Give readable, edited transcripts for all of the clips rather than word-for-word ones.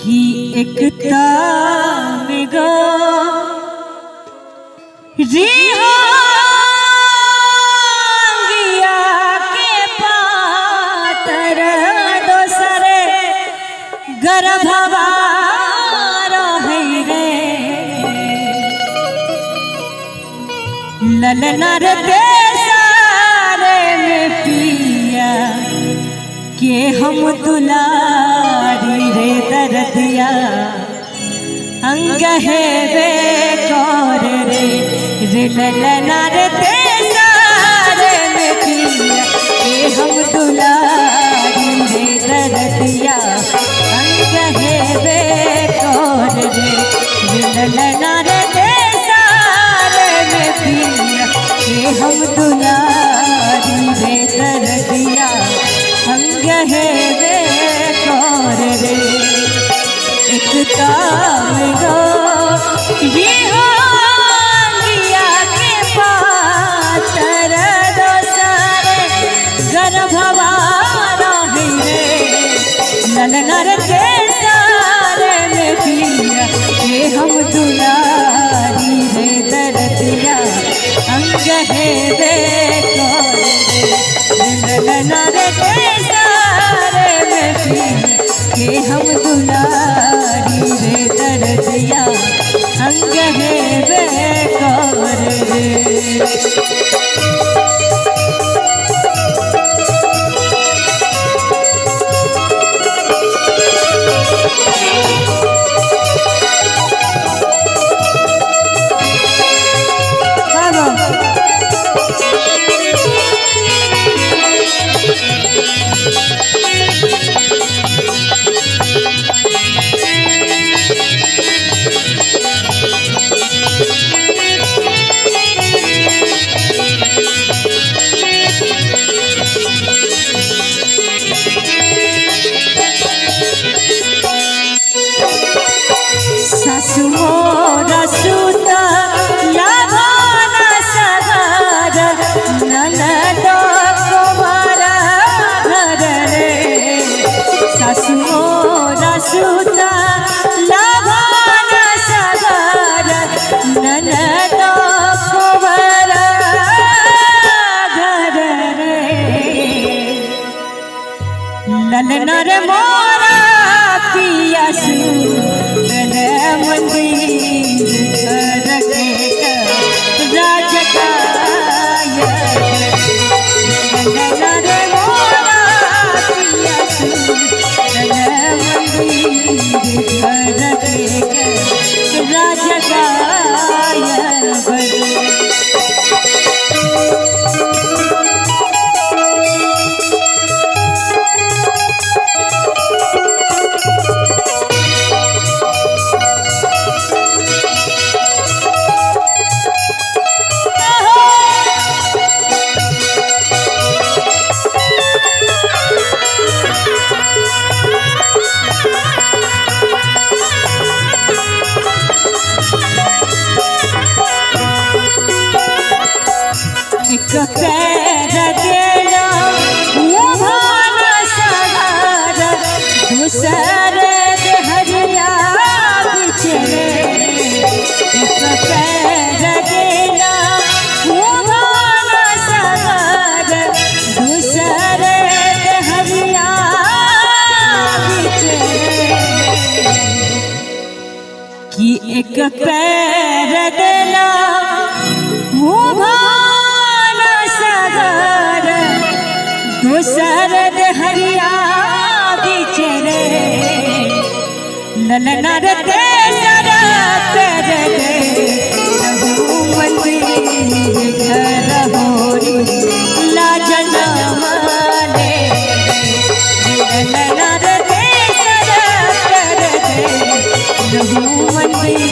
कि एकता में गो रिहांगिया के पातर दोसरे गर्भवा रहे रे ललनर देसारे में पिया के हम दुलारी रे दर्दिया अंग है वे कौर रे ललनर देसारे में पिया के हम दुलारी रे दर्दिया अंग है वे कौर रे ललनर देसारे में पिया के हम दुलारी रे दर्दिया अंग है वे कौर रे एकता में गो रिहांगिया के पातर दोसरे गर्भवा रहे रे ललनर देसारे में पिया के हम दुलारी रे दर्दिया अंग है वे कौर रे ललनर देसारे में पिया के हम दुलारी रे दर्दिया अंग है वे कौर रे सासु मोरा सुता लाभाना सगार ननद कुमारा घर रे सासु मोरा सुता लाभाना सगार ननद कुमारा घर रे ललनर मोरा पिया मंदिर घर के राजकाय ललनर मोरा पिया मंदिर घर के राजकाय एक पैर देना वो भाना सगार दूसरे देहरिया बिछड़े एक पैर देना वो भाना सगार दूसरे देहरिया बिछड़े कि एक पैर देना वो दूसर देहरिया बिछड़े ललनर देसरा पैर दे मंदिर घर होरी लाजन माने ललनर देसरा पैर दे मंदिर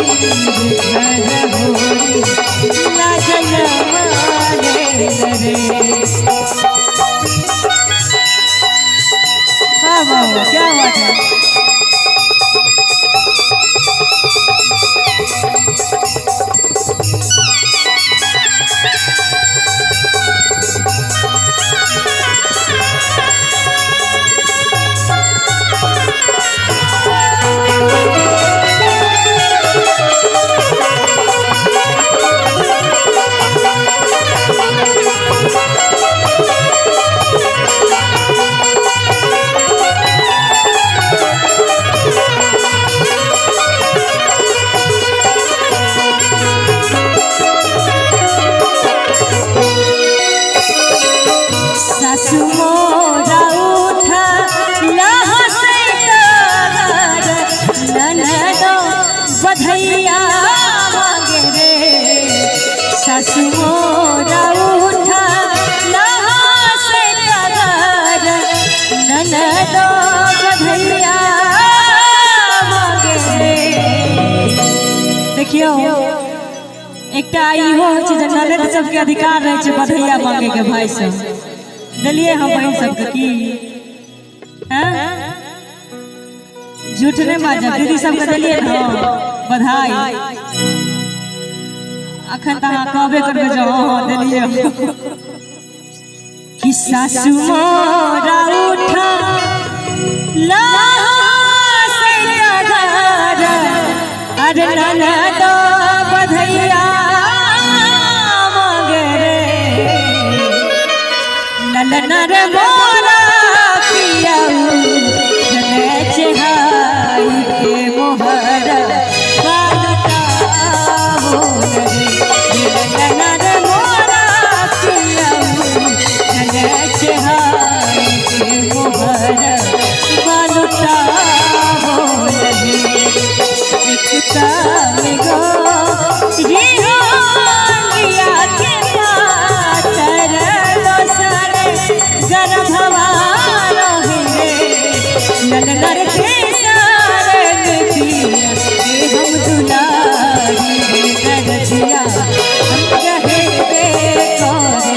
घर होरी लाजन माने रे क्या बात है बधैया मांगे रे सासु मोरा उठा लहा से कगर ननदो बधैया मांगे रे। देखियो एकटा इहो छै जे ननद सबके अधिकार रहे छै बधैया मांगे के भाई सब दिलिए हम बहन सबके की झूठ नहीं बाजब दीदी सबके दिलिए न बधाई अखन त अहाँ कहबे करबे जे हां दिलिए कि सासु मोरा उठा लहा से कगर अरे ननदो बधैया मांगे रे ललना रे मोरा पियाऊ जने चढ़ाई के मोहर बालटा हो रे ललना रे मोरा पियाऊ जने चढ़ाई के मोहर बालटा हो रे। एकता में गो ये हो लिया के पातर दोसरे गर्भवा रहे ननर के सारन पिया के हम दुलारी करतिया हम कहे बे करे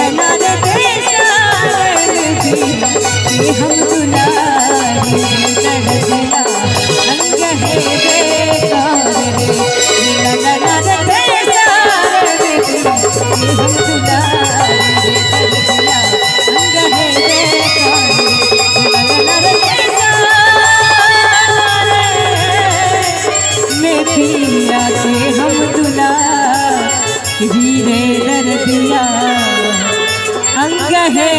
ननर के सारन पिया के हम दुलारी करतिया हम कहे बे करे ननर के सारन पिया के हम दुलारी करतिया हम कहे बे पिया के हम दुला हीरे दर्दिया अंग है